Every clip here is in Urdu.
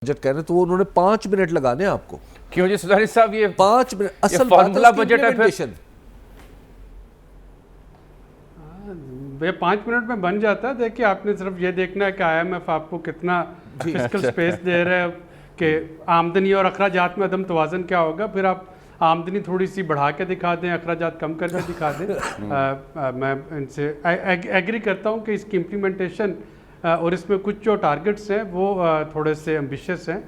بجٹ کہہ رہے ہیں تو وہ انہوں نے 5 منٹ لگانے ہیں آپ کو. کیوں جی سودھاری صاحب یہ 5 منٹ اصل فارمولا بجٹ ہے پھر یہ 5 منٹ میں بن جاتا ہے. دیکھیے آپ نے صرف یہ دیکھنا ہے کہ آئی ایم ایف آپ کو کتنا فسکل سپیس دے رہا ہے کہ آمدنی اور اخراجات میں عدم توازن کیا ہوگا. پھر آپ آمدنی تھوڑی سی بڑھا کے دکھا دیں, اخراجات کم کر کے دکھا دیں. میں ان سے ایگری کرتا ہوں کہ اس کی امپلیمنٹیشن اور اس میں کچھ جو ٹارگٹس ہیں وہ تھوڑے سے امبیشیس ہیں.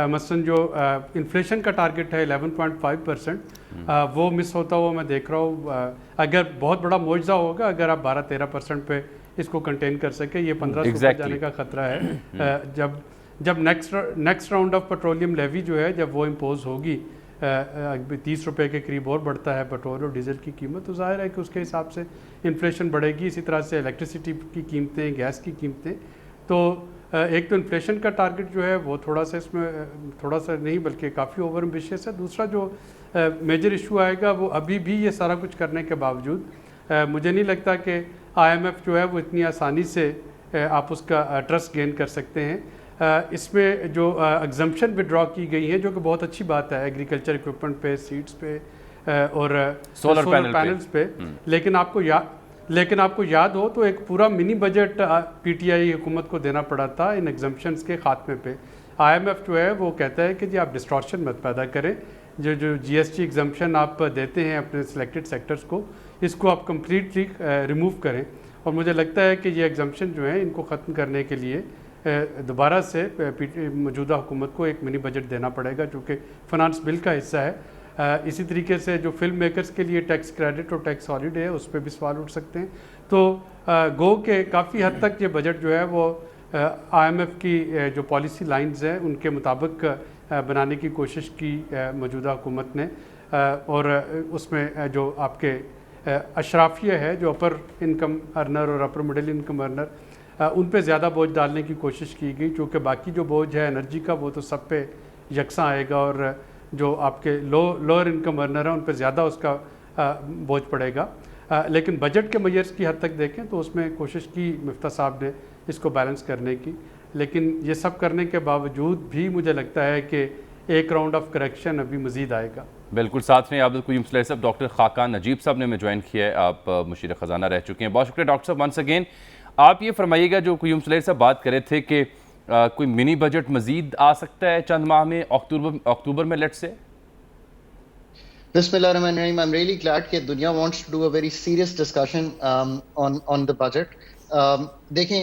مثلاً جو انفلیشن کا ٹارگٹ ہے 11.5%, وہ مس ہوتا ہوا میں دیکھ رہا ہوں. اگر بہت بڑا معجزہ ہوگا اگر آپ 12-13% پہ اس کو کنٹین کر سکے, یہ 1500 پر جانے کا خطرہ ہے. جب next round of petroleum levy جو ہے جب وہ امپوز ہوگی, 30 روپے کے قریب اور بڑھتا ہے پیٹرول اور ڈیزل کی قیمت, تو ظاہر ہے کہ اس کے حساب سے انفلیشن بڑھے گی. اسی طرح سے الیکٹریسٹی کی قیمتیں, گیس کی قیمتیں. تو ایک تو انفلیشن کا ٹارگٹ جو ہے وہ تھوڑا سا اس میں تھوڑا سا نہیں بلکہ کافی اوور ایمبیشیس ہے. دوسرا جو میجر ایشو آئے گا وہ ابھی بھی یہ سارا کچھ کرنے کے باوجود مجھے نہیں لگتا کہ آئی ایم ایف جو ہے وہ اتنی آسانی سے آپ اس کا ٹرسٹ گین کر سکتے ہیں. اس میں جو ایگزمپشن ودرا کی گئی ہیں جو کہ بہت اچھی بات ہے ایگریکلچر اکوپمنٹ پہ, سیڈز پہ اور سولر پینلز پہ, لیکن آپ کو یاد ہو تو ایک پورا منی بجٹ پی ٹی آئی حکومت کو دینا پڑا تھا ان ایگزمپشنز کے خاتمے پہ. آئی ایم ایف جو ہے وہ کہتا ہے کہ جی آپ ڈسٹارشن مت پیدا کریں, جو جی ایس ٹی ایگزمپشن آپ دیتے ہیں اپنے سلیکٹڈ سیکٹرز کو, اس کو آپ کمپلیٹلی ریموو کریں. اور مجھے لگتا ہے کہ یہ ایگزمپشن جو ہیں ان کو ختم کرنے کے لیے دوبارہ سے موجودہ حکومت کو ایک منی بجٹ دینا پڑے گا جو کہ فنانس بل کا حصہ ہے. اسی طریقے سے جو فلم میکرز کے لیے ٹیکس کریڈٹ اور ٹیکس ہالیڈے ہے اس پہ بھی سوال اٹھ سکتے ہیں. تو گو کہ کافی حد تک یہ بجٹ جو ہے وہ آئی ایم ایف کی جو پالیسی لائنز ہیں ان کے مطابق بنانے کی کوشش کی موجودہ حکومت نے. اور اس میں جو آپ کے اشرافیہ ہے جو اپر انکم ارنر اور اپر مڈل انکم ارنر, ان پہ زیادہ بوجھ ڈالنے کی کوشش کی گئی, چونکہ باقی جو بوجھ ہے انرجی کا وہ تو سب پہ یکساں آئے گا, اور جو آپ کے لوور انکم ارنر ہیں ان پہ زیادہ اس کا بوجھ پڑے گا. لیکن بجٹ کے میئرز کی حد تک دیکھیں تو اس میں کوشش کی مفتیٰ صاحب نے اس کو بیلنس کرنے کی. لیکن یہ سب کرنے کے باوجود بھی مجھے لگتا ہے کہ ایک راؤنڈ آف کریکشن ابھی مزید آئے گا. بالکل. ساتھ میں عبدالقیوم سلیح صاحب, ڈاکٹر خاقان نجیب صاحب نے ہمیں جوائن کیا ہے, آپ مشیر خزانہ رہ چکے ہیں. بہت شکریہ ڈاکٹر صاحب ونس اگین. آپ یہ فرمائیے گا جو قیوم سلیح صاحب بات کرے تھے کہ کوئی منی بجٹ مزید آ سکتا ہے چند ماہ میں, اکتوبر میں لیٹ سے. بسم اللہ الرحمن الرحیم. I'm really glad کہ دنیا wants to do a very serious discussion on the budget. دیکھیں,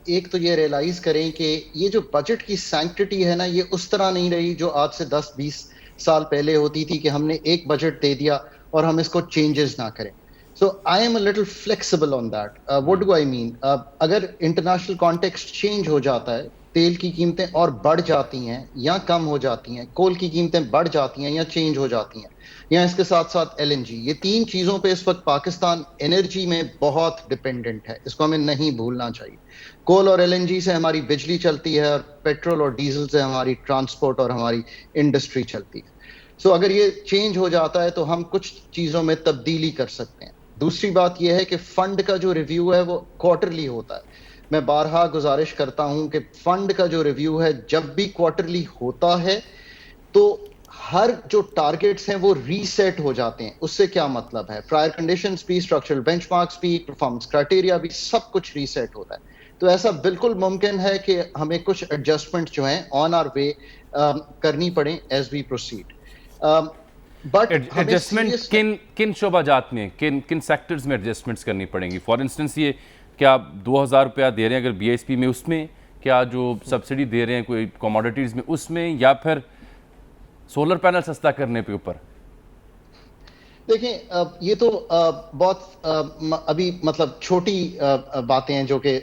ایک تو یہ ریئلائز کریں کہ یہ جو بجٹ کی سینکٹٹی ہے نا, یہ اس طرح نہیں رہی جو آج سے 10-20 سال پہلے ہوتی تھی کہ ہم نے ایک بجٹ دے دیا اور ہم اس کو چینجز نہ کریں. So I am a little flexible on that. What do I mean? اگر انٹرنیشنل کانٹیکسٹ چینج ہو جاتا ہے, تیل کی قیمتیں اور بڑھ جاتی ہیں یا کم ہو جاتی ہیں, کول کی قیمتیں بڑھ جاتی ہیں یا چینج ہو جاتی ہیں, یا اس کے ساتھ ساتھ ایل این جی, یہ 3 چیزوں پہ اس وقت پاکستان انرجی میں بہت ڈپینڈنٹ ہے, اس کو ہمیں نہیں بھولنا چاہیے. کول اور ایل این جی سے ہماری بجلی چلتی ہے, اور پیٹرول اور ڈیزل سے ہماری ٹرانسپورٹ اور ہماری انڈسٹری چلتی ہے. سو اگر یہ چینج ہو جاتا ہے تو ہم کچھ چیزوں میں تبدیلی کر سکتے ہیں. دوسری بات یہ ہے کہ فنڈ کا جو ریویو ہے وہ کوارٹرلی ہوتا ہے. میں بارہا گزارش کرتا ہوں کہ فنڈ کا جو ریویو ہے جب بھی کوارٹرلی ہوتا ہے تو ہر جو ٹارگٹس ہیں وہ ریسیٹ ہو جاتے ہیں. اس سے کیا مطلب ہے, پرائر کنڈیشنز بھی, اسٹرکچرل بینچ مارکس بھی, پرفارمنس کرائٹیریا بھی, سب کچھ ریسیٹ ہوتا ہے. تو ایسا بالکل ممکن ہے کہ ہمیں کچھ ایڈجسٹمنٹ جو ہیں آن آر وے کرنی پڑیں as we proceed. But adjustment کن شعبہ جات میں, کن سیکٹرز میں ایڈجسٹمنٹس کرنی پڑیں گی؟ فار انسٹنس یہ کیا 2000 روپیہ دے رہے ہیں اگر بی ایس پی میں, اس میں کیا جو سبسڈی دے رہے ہیں کوئی کموڈیٹیز میں اس میں, یا پھر سولر پینل سستا کرنے پہ اوپر؟ دیکھیں, یہ تو بہت ابھی مطلب چھوٹی باتیں ہیں جو کہ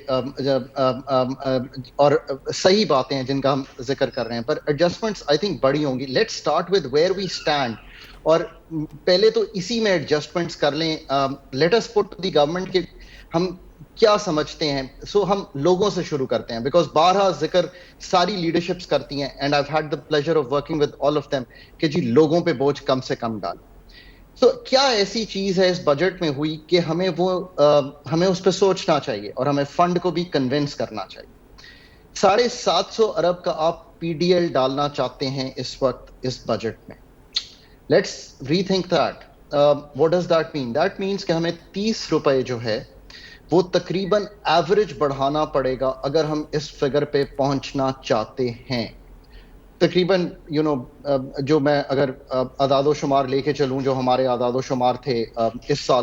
اور صحیح باتیں ہیں جن کا ہم ذکر کر رہے ہیں, پر ایڈجسٹمنٹس آئی تھنک بڑی ہوں گی. Let's start with where we stand, اور پہلے تو اسی میں ایڈجسٹمنٹس کر لیں. Let us put to the government کہ ہم کیا سمجھتے ہیں. سو ہم لوگوں سے شروع کرتے ہیں, بیکاز بارہا ذکر ساری لیڈرشپس کرتی ہیں, and I had the pleasure of working with all of them کہ جی لوگوں پہ بوجھ کم سے کم ڈالیں. سو کیا ایسی چیز ہے اس بجٹ میں ہوئی کہ ہمیں اس پہ سوچنا چاہیے اور ہمیں فنڈ کو بھی کنونس کرنا چاہیے. 750 ارب کا آپ پی ڈی ایل ڈالنا چاہتے ہیں اس وقت اس بجٹ میں. Let's rethink that. What does that mean? That means کہ ہمیں 30 روپے جو ہے وہ تقریباً ایوریج بڑھانا پڑے گا اگر ہم اس فگر پہ پہنچنا چاہتے ہیں. تقریباً جو میں اگر اعداد و شمار لے کے چلوں جو ہمارے اعداد و شمار تھے اس سال